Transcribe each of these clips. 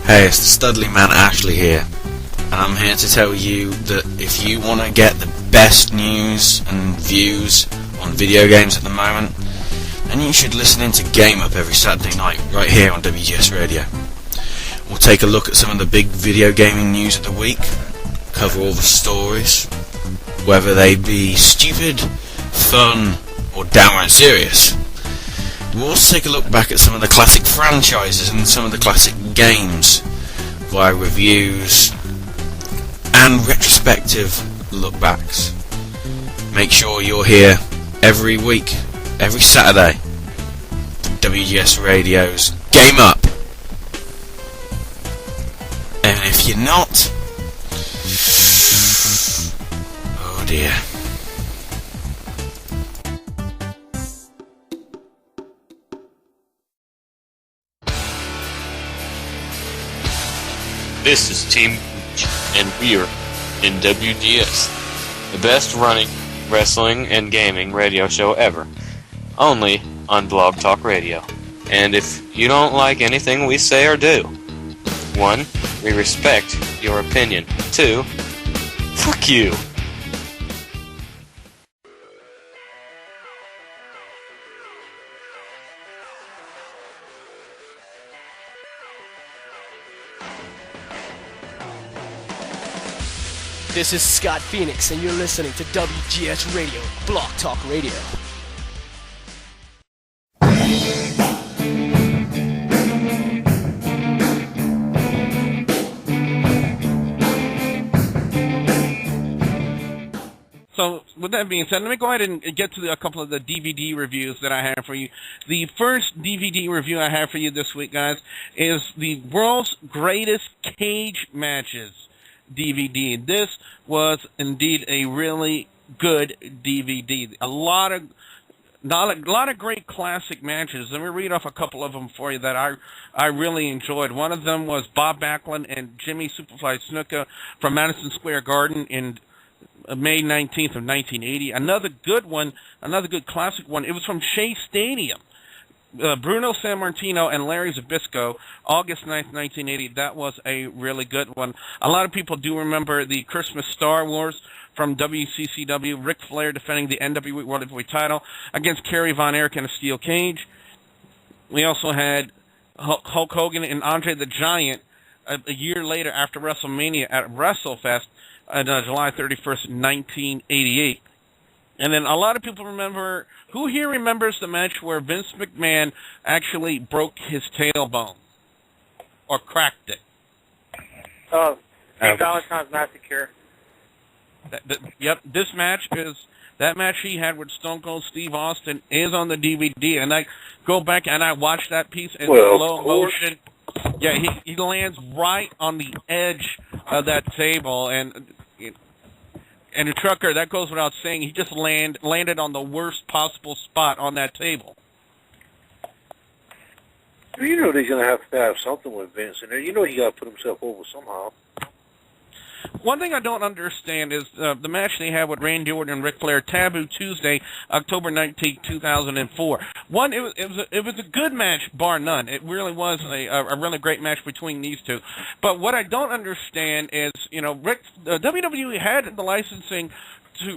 Hey, it's the Studley man Ashley here, and I'm here to tell you that if you want to get the best news and views on video games at the moment, then you should listen in to Game Up every Saturday night, right here on WGS Radio. We'll take a look at some of the big video gaming news of the week, cover all the stories, whether they be stupid, fun, or downright serious. We'll also take a look back at some of the classic franchises and some of the classic games via reviews and retrospective look-backs. Make sure you're here every week, every Saturday, WGS Radio's Game Up. And if you're not, oh dear. This is Team Gooch, and we're in WGS, the best running wrestling and gaming radio show ever, only on Blog Talk Radio. And if you don't like anything we say or do, 1, we respect your opinion. 2, fuck you. This is Scott Phoenix, and you're listening to WGS Radio, Blog Talk Radio. So, with that being said, let me go ahead and get to a couple of the DVD reviews that I have for you. The first DVD review I have for you this week, guys, is the World's Greatest Cage Matches DVD. This was indeed a really good DVD. A lot of great classic matches. Let me read off a couple of them for you that I really enjoyed. One of them was Bob Backlund and Jimmy Superfly Snuka from Madison Square Garden in May 19th of 1980. Another good one, another good classic one. It was from Shea Stadium. Bruno Sammartino and Larry Zbyszko, August 9th, 1980. That was a really good one. A lot of people do remember the Christmas Star Wars from WCCW. Ric Flair defending the NWA World Heavyweight title against Kerry Von Erich in a steel cage. We also had Hulk Hogan and Andre the Giant a year later after WrestleMania at WrestleFest on July 31st, 1988. And then a lot of people remember, who here remembers the match where Vince McMahon actually broke his tailbone? Or cracked it? Oh, St. Valentine's Massacre. Yep, this match is, that match he had with Stone Cold Steve Austin is on the DVD. And I go back and I watch that piece in slow motion. Yeah, he lands right on the edge of that table, and the trucker, that goes without saying, he just landed on the worst possible spot on that table. You know he's going to have something with Vince in there. You know he got to put himself over somehow. One thing I don't understand is the match they had with Randy Orton and Ric Flair, Taboo Tuesday, October 19, 2004. One, it was a good match, bar none. It really was a really great match between these two. But what I don't understand is, you know, WWE had the licensing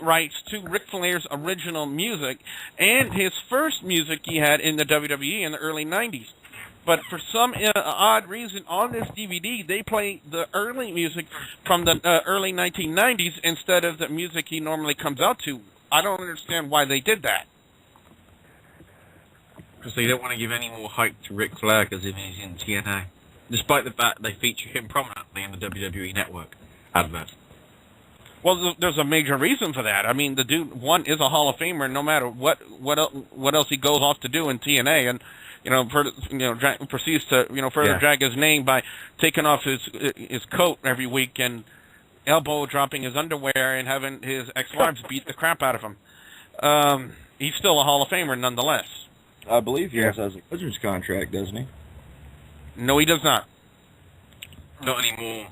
rights to Ric Flair's original music and his first music he had in the WWE in the early 90s. But for some odd reason, on this DVD, they play the early music from the early 1990s instead of the music he normally comes out to. I don't understand why they did that. Because they don't want to give any more hype to Ric Flair because he's in TNA. Despite the fact they feature him prominently in the WWE Network advert. Well, there's a major reason for that. I mean, the dude, one, is a Hall of Famer no matter what else he goes off to do in TNA, and proceeds to further drag his name by taking off his coat every week and elbow dropping his underwear and having his ex-wives beat the crap out of him. He's still a Hall of Famer nonetheless. I believe he also has a Wizards contract, doesn't he? No, he does not. Not anymore.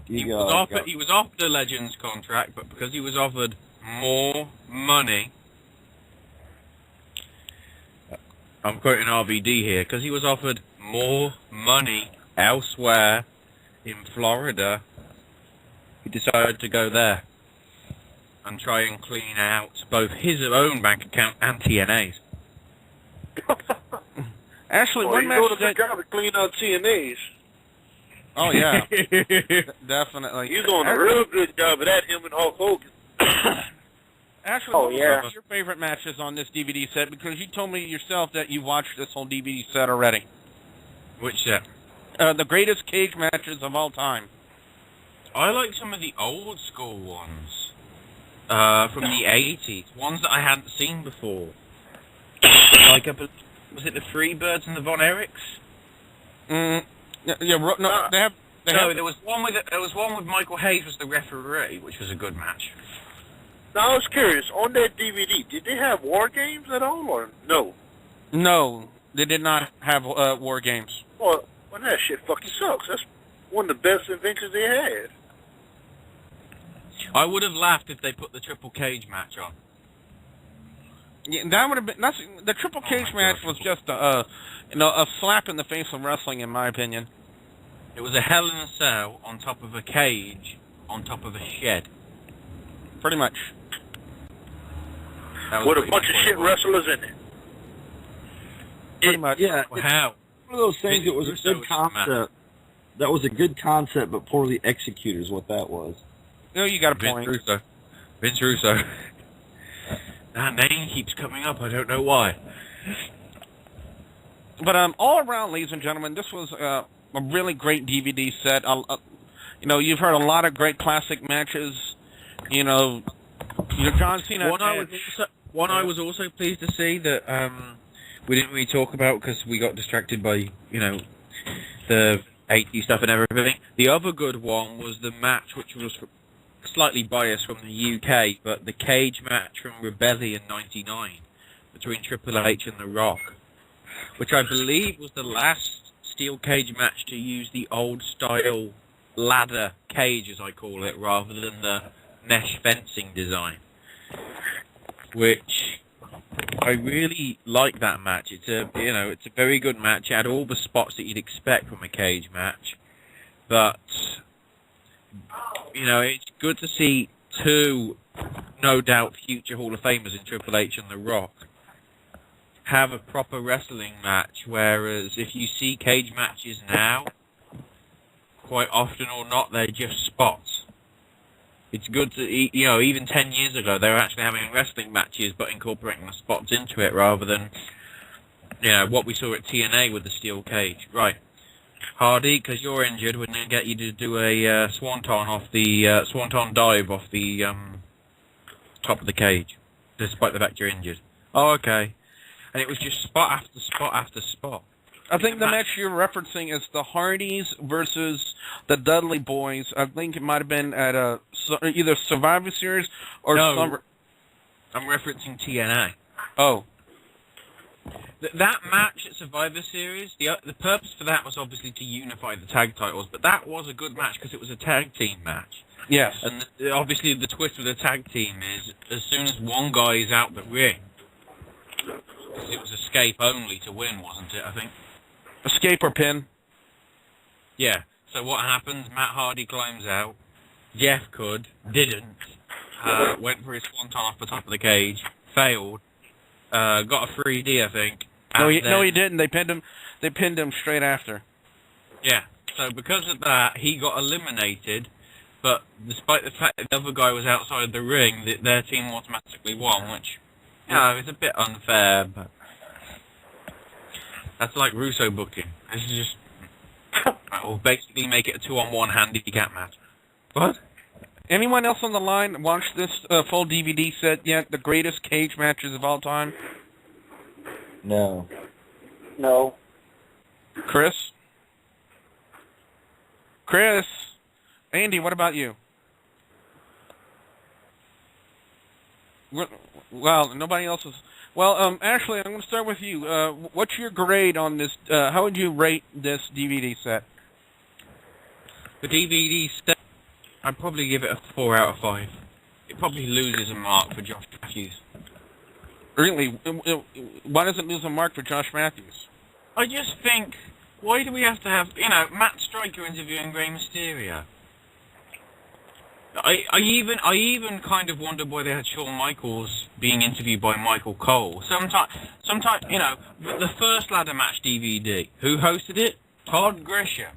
He was offered a Legends contract, but because he was offered more money, I'm quoting RVD here, because he was offered more money elsewhere in Florida, he decided to go there and try and clean out both his own bank account and TNA's. Actually, Well, one he's match doing a that... good job of cleaning out TNA's. Oh, yeah. Definitely. He's doing a real good job of that, him and Hulk Hogan. Actually, Oh, what yeah. was your favorite matches on this DVD set? Because you told me yourself that you watched this whole DVD set already. Which set? The greatest cage matches of all time. I like some of the old school ones from the 80s, ones that I hadn't seen before. Like, was it the Freebirds and the Von Erichs? No, they have... There was one with Michael Hayes was the referee, which was a good match. Now, I was curious, on that DVD, did they have War Games at all, or no? No, they did not have war games. Well, that shit fucking sucks. That's one of the best inventions they had. I would have laughed if they put the triple cage match on. Yeah, that would have been... the triple cage match was just a slap in the face of wrestling, in my opinion. It was a Hell in a Cell on top of a cage on top of a shed. Pretty much. With a bunch of shit wrestlers in it. Pretty much. Yeah. How? One of those things, it was a good concept. That was a good concept, but poorly executed is what that was. No, you got a point. Vince Russo. That name keeps coming up, I don't know why. But all around, ladies and gentlemen, this was a really great DVD set. You've heard a lot of great classic matches. John Cena. I was also pleased to see that we didn't really talk about because we got distracted by the 80s stuff and everything. The other good one was the match, which was slightly biased from the UK, but the cage match from Rebellion '99 between Triple H and The Rock, which I believe was the last steel cage match to use the old style ladder cage, as I call it, rather than the mesh fencing design. Which I really like that match. It's a very good match. It had all the spots that you'd expect from a cage match, but it's good to see two, no doubt, future Hall of Famers in Triple H and The Rock have a proper wrestling match, whereas if you see cage matches now, quite often or not, they're just spots. It's good to, even 10 years ago, they were actually having wrestling matches, but incorporating the spots into it, rather than, what we saw at TNA with the steel cage. Right. Hardy, because you're injured, we're going to get you to do a swanton dive off the top of the cage, despite the fact you're injured. Oh, okay. And it was just spot after spot after spot. I think the match you're referencing is the Hardys versus the Dudley Boys. I think it might have been at either Survivor Series or Summer. I'm referencing TNA. Oh. That match at Survivor Series, the purpose for that was obviously to unify the tag titles, but that was a good match because it was a tag team match. Yes. And obviously the twist with the tag team is as soon as one guy is out the ring, because it was escape only to win, wasn't it, I think? Escape or pin. Yeah. So what happens? Matt Hardy climbs out. Jeff didn't. Went for his swanton off the top of the cage. Failed. Got a 3D, I think. No, he didn't. They pinned him straight after. Yeah. So because of that, he got eliminated. But despite the fact that the other guy was outside the ring, their team automatically won, which, is a bit unfair, but that's like Russo booking. This is just, we'll basically make it a 2-on-1 handicap match. What? Anyone else on the line watch this full DVD set yet? The greatest cage matches of all time? No. No. Chris? Andy, what about you? Well, nobody else is... Well, Ashley, I'm going to start with you. What's your grade on this? How would you rate this DVD set? The DVD set, I'd probably give it a 4 out of 5. It probably loses a mark for Josh Matthews. Really? Why does it lose a mark for Josh Matthews? I just think Why do we have to have, Matt Stryker interviewing Rey Mysterio? I even kind of wondered why they had Shawn Michaels being interviewed by Michael Cole. Sometimes, the first ladder match DVD, who hosted it? Todd Grisham.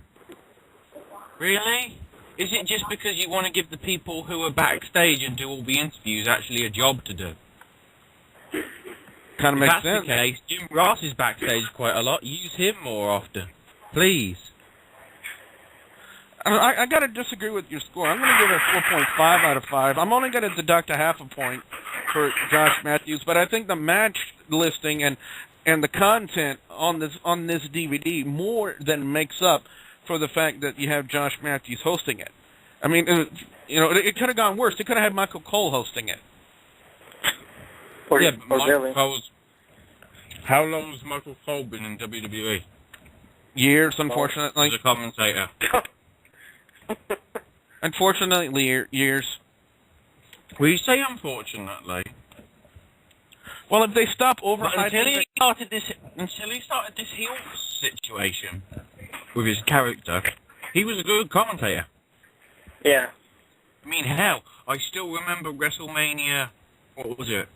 Really? Is it just because you want to give the people who are backstage and do all the interviews actually a job to do? Kind of makes sense. If that's the case, Jim Ross is backstage quite a lot. Use him more often. Please. I got to disagree with your score. I'm going to give it a 4.5 out of 5. I'm only going to deduct a half a point for Josh Matthews, but I think the match listing and the content on this DVD more than makes up for the fact that you have Josh Matthews hosting it. I mean, it could have gone worse. They could have had Michael Cole hosting it. Yeah, but Michael Cole's... How long has Michael Cole been in WWE? Years, unfortunately. As a commentator. Unfortunately, years. We say unfortunately. Well, if they stop overhyping... Until he started this heel situation with his character, he was a good commentator. Yeah. I mean, hell, I still remember WrestleMania... What was it?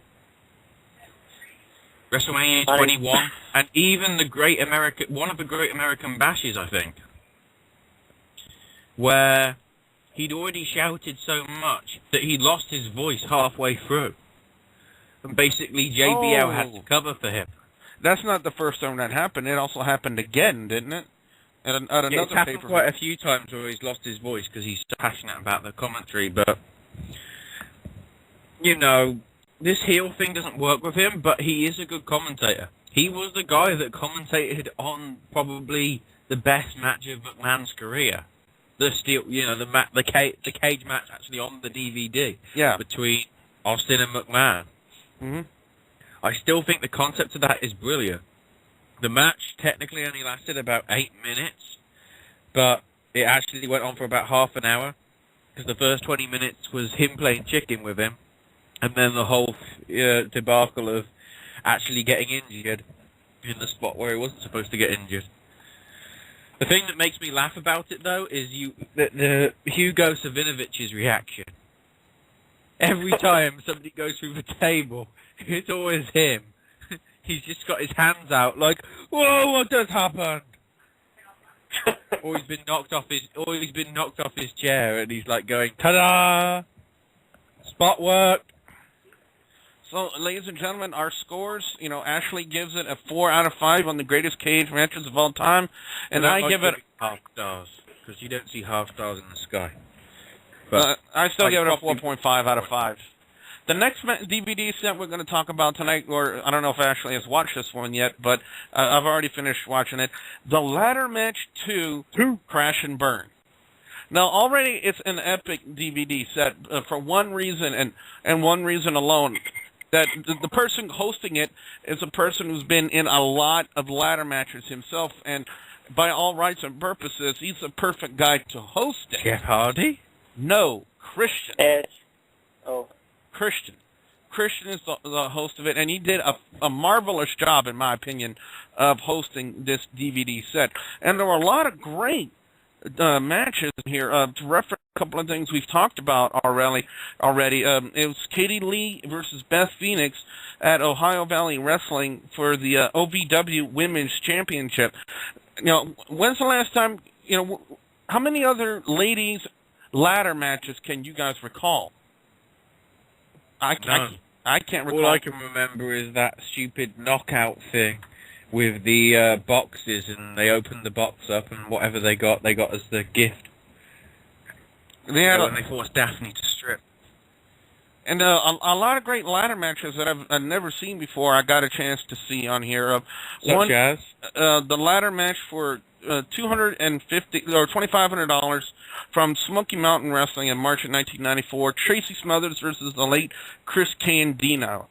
WrestleMania 21, and even one of the Great American Bashes, I think, where he'd already shouted so much that he lost his voice halfway through, and basically JBL had to cover for him. That's not the first time that happened. It also happened again, didn't it? At another it's happened quite a few times where he's lost his voice because he's so passionate about the commentary, but, this heel thing doesn't work with him, but he is a good commentator. He was the guy that commentated on probably the best match of McMahon's career. The cage match actually on the DVD. Yeah. Between Austin and McMahon. Mm-hmm. I still think the concept of that is brilliant. The match technically only lasted about 8 minutes, but it actually went on for about half an hour, because the first 20 minutes was him playing chicken with him, and then the whole debacle of actually getting injured in the spot where he wasn't supposed to get injured. The thing that makes me laugh about it, though, is the Hugo Savinovic's reaction. Every time somebody goes through the table, it's always him. He's just got his hands out like, whoa, what just happened? Or he's been knocked off his chair, and he's like going, ta-da! Spot work. So, ladies and gentlemen, our scores, Ashley gives it a 4 out of 5 on the greatest cage matches of all time, and I give it half stars, because you don't see half stars in the sky. But I still give it a 4.5 out of 5. The next DVD set we're going to talk about tonight, or I don't know if Ashley has watched this one yet, but I've already finished watching it. The Ladder Match 2 Crash and Burn. Now, already it's an epic DVD set for one reason and one reason alone. That the person hosting it is a person who's been in a lot of ladder matches himself, and by all rights and purposes, he's the perfect guy to host it. Jeff Hardy? No, Christian. Edge. Oh. Christian. Christian is the host of it, and he did a marvelous job, in my opinion, of hosting this DVD set. And there were a lot of great matches here. To reference a couple of things we've talked about already. It was Katie Lee versus Beth Phoenix at Ohio Valley Wrestling for the OVW Women's Championship. When's the last time, how many other ladies ladder matches can you guys recall? I can't recall. All I can remember is that stupid knockout thing with the boxes, and they opened the box up, and whatever they got as the gift. Yeah, when they forced Daphne to strip. And a lot of great ladder matches that I've never seen before. I got a chance to see on here. Such as the ladder match for $250 or $2,500 from Smoky Mountain Wrestling in March of 1994. Tracy Smothers versus the late Chris Candino.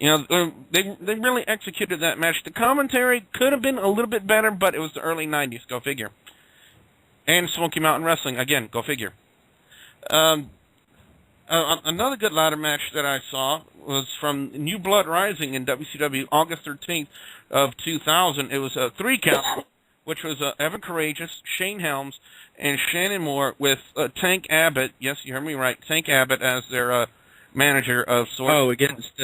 They really executed that match. The commentary could have been a little bit better, but it was the early 90s. Go figure. And Smoky Mountain Wrestling, again, go figure. Another good ladder match that I saw was from New Blood Rising in WCW, August 13th of 2000. It was a 3 count which was Evan Courageous, Shane Helms, and Shannon Moore with Tank Abbott. Yes, you heard me right. Tank Abbott as their manager of sorts. Oh, against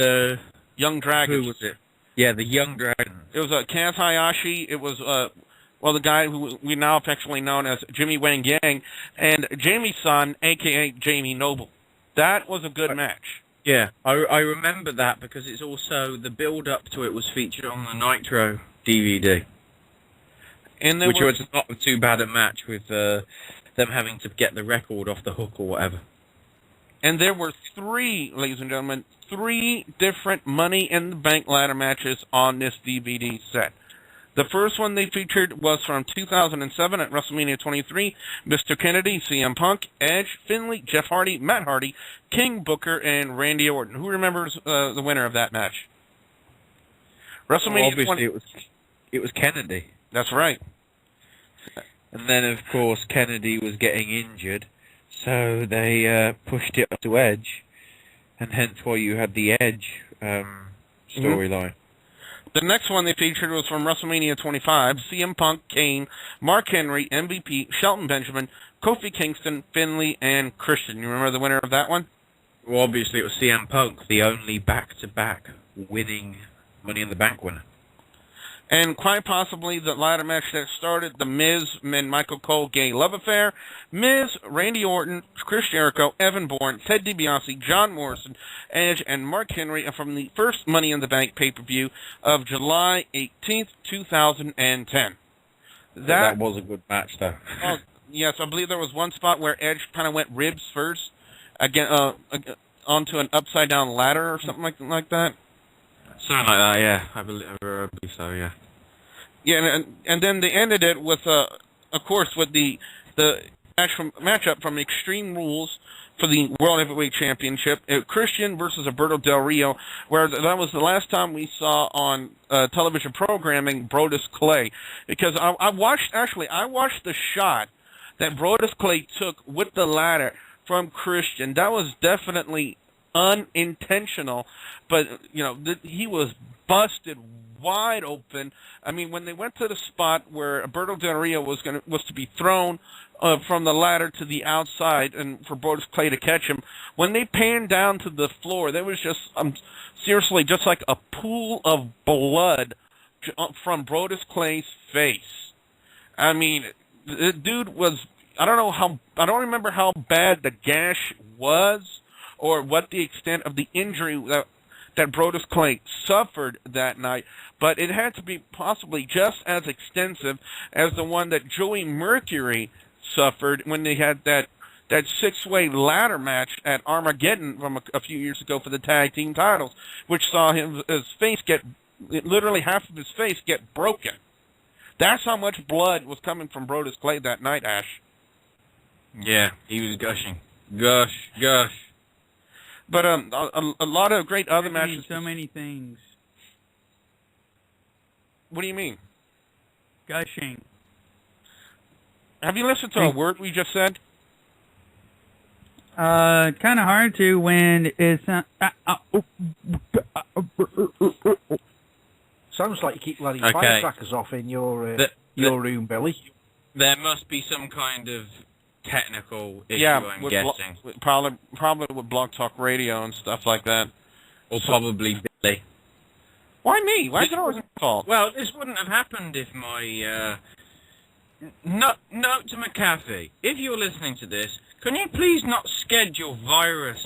Young Dragons. Who was it? Yeah, the Young Dragons. It was Kaz Hayashi. It was the guy who we now affectionately known as Jimmy Wang Yang, and Jamie's son, a.k.a. Jamie Noble. That was a good match. Yeah, I remember that because it's also the build-up to it was featured on the Nitro DVD. Which was not too bad a match with them having to get the record off the hook or whatever. And there were ladies and gentlemen, 3 different Money in the Bank ladder matches on this DVD set. The first one they featured was from 2007 at WrestleMania 23. Mr. Kennedy, CM Punk, Edge, Finlay, Jeff Hardy, Matt Hardy, King Booker, and Randy Orton. Who remembers the winner of that match? WrestleMania obviously, it was Kennedy. That's right. And then, of course, Kennedy was getting injured, so they pushed it up to Edge, and hence why you had the Edge storyline. The next one they featured was from WrestleMania 25, CM Punk, Kane, Mark Henry, MVP, Shelton Benjamin, Kofi Kingston, Finlay, and Christian. You remember the winner of that one? Well, obviously it was CM Punk, the only back-to-back winning Money in the Bank winner. And quite possibly the ladder match that started the Miz and Michael Cole gay love affair. Miz, Randy Orton, Chris Jericho, Evan Bourne, Ted DiBiase, John Morrison, Edge, and Mark Henry from the first Money in the Bank pay-per-view of July 18th, 2010. That was a good match, though. Yes, I believe there was one spot where Edge kind of went ribs first again onto an upside-down ladder or something like that. Something like that, yeah. I believe so, yeah. Yeah, and then they ended it with, of course, with the matchup from Extreme Rules for the World Heavyweight Championship, Christian versus Alberto Del Rio, where that was the last time we saw on television programming Brodus Clay, because I watched the shot that Brodus Clay took with the ladder from Christian. That was definitely unintentional, but he was busted wide open. I mean, when they went to the spot where Alberto Del Rio was to be thrown from the ladder to the outside, and for Brodus Clay to catch him, when they panned down to the floor, there was just seriously just like a pool of blood from Brodus Clay's face. I mean, the dude was. I don't remember how bad the gash was, or what the extent of the injury that Brodus Clay suffered that night, but it had to be possibly just as extensive as the one that Joey Mercury suffered when they had that 6-way ladder match at Armageddon from a few years ago for the tag team titles, which saw his face literally half of his face get broken. That's how much blood was coming from Brodus Clay that night, Ash. Yeah, he was gushing. Gush. But a lot of great other matches. So many things. What do you mean? Gushing. Have you listened to a word we just said? Kind of hard to when it's. Sounds like you keep letting firecrackers off in your room, Billy. There must be some kind of technical issue, I'm guessing. Probably with Blog Talk Radio and stuff like that. Or probably Billy. Why me? Why is it always my fault? Well, this wouldn't have happened if my... Note to McAfee, if you're listening to this, can you please not schedule virus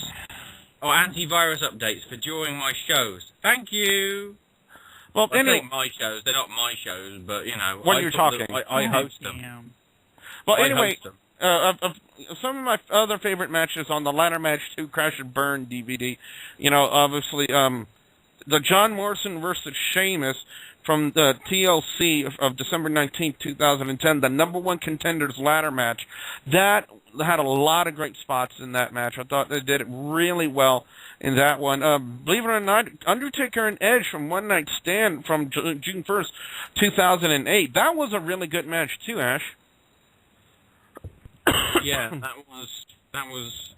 or antivirus updates for during my shows? Thank you! Well, anyway, my shows, they're not my shows, but, What are you talking? I host them. Well, anyway... some of my other favorite matches on the Ladder Match 2 Crash and Burn DVD, obviously, the John Morrison versus Sheamus from the TLC of December 19th, 2010, the #1 Contenders Ladder Match. That had a lot of great spots in that match. I thought they did it really well in that one. Believe it or not, Undertaker and Edge from One Night Stand from June 1st, 2008. That was a really good match too, Ash. Yeah, that was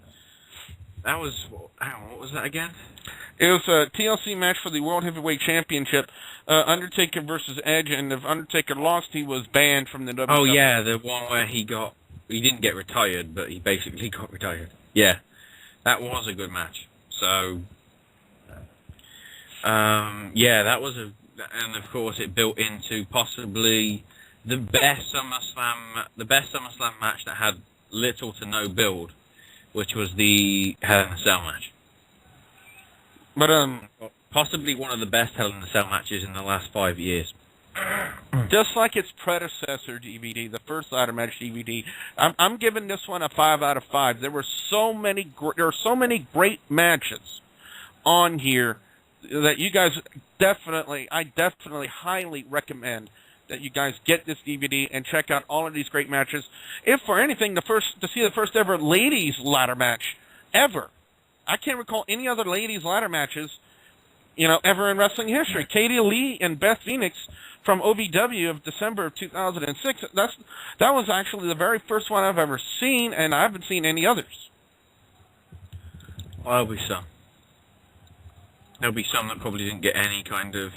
That was, hang on, what was that again? It was a TLC match for the World Heavyweight Championship, Undertaker versus Edge, and if Undertaker lost, he was banned from the WWE. Oh yeah, the one where he didn't get retired, but he basically got retired. Yeah, that was a good match. So, yeah, that was and of course it built into possibly the best SummerSlam match that had little to no build, which was the Hell in a Cell match. But possibly one of the best Hell in a Cell matches in the last 5 years. Just like its predecessor DVD, the first ladder match DVD, I'm giving this one a 5 out of 5. There are so many great matches on here that you guys I definitely highly recommend that you guys get this DVD and check out all of these great matches. If for anything, to see the first ever ladies ladder match ever. I can't recall any other ladies ladder matches, ever in wrestling history. Katie Lee and Beth Phoenix from OVW of December of 2006. That was actually the very first one I've ever seen, and I haven't seen any others. Well, there'll be some. There'll be some that probably didn't get any kind of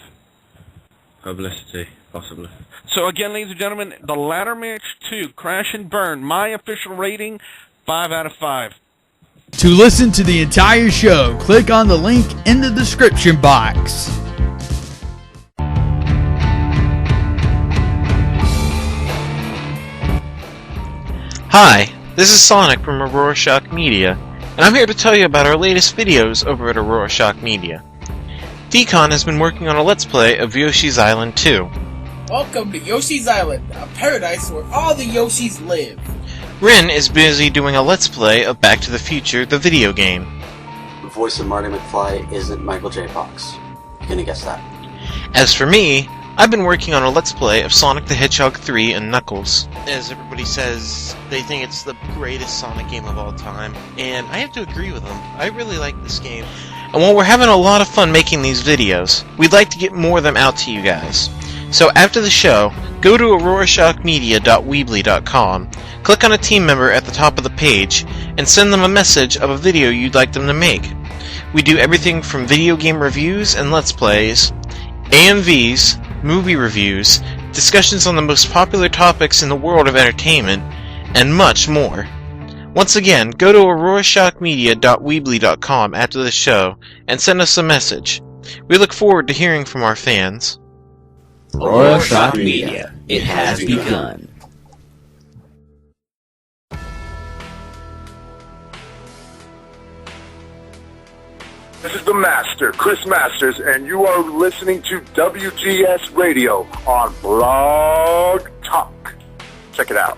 publicity, possibly. So again, ladies and gentlemen, the Ladder Match 2, Crash and Burn, my official rating, 5 out of 5. To listen to the entire show, click on the link in the description box. Hi, this is Sonic from Aurora Shock Media, and I'm here to tell you about our latest videos over at Aurora Shock Media. Deacon has been working on a Let's Play of Yoshi's Island 2. Welcome to Yoshi's Island, a paradise where all the Yoshis live. Rin is busy doing a Let's Play of Back to the Future, the video game. The voice of Marty McFly isn't Michael J. Fox. You're gonna guess that. As for me, I've been working on a Let's Play of Sonic the Hedgehog 3 and Knuckles. As everybody says, they think it's the greatest Sonic game of all time, and I have to agree with them. I really like this game. And while we're having a lot of fun making these videos, we'd like to get more of them out to you guys. So after the show, go to aurorashockmedia.weebly.com, click on a team member at the top of the page, and send them a message of a video you'd like them to make. We do everything from video game reviews and Let's Plays, AMVs, movie reviews, discussions on the most popular topics in the world of entertainment, and much more. Once again, go to aurorashockmedia.weebly.com after the show and send us a message. We look forward to hearing from our fans. Aurora Shock Media. It has begun. This is the Master, Chris Masters, and you are listening to WGS Radio on Blog Talk. Check it out.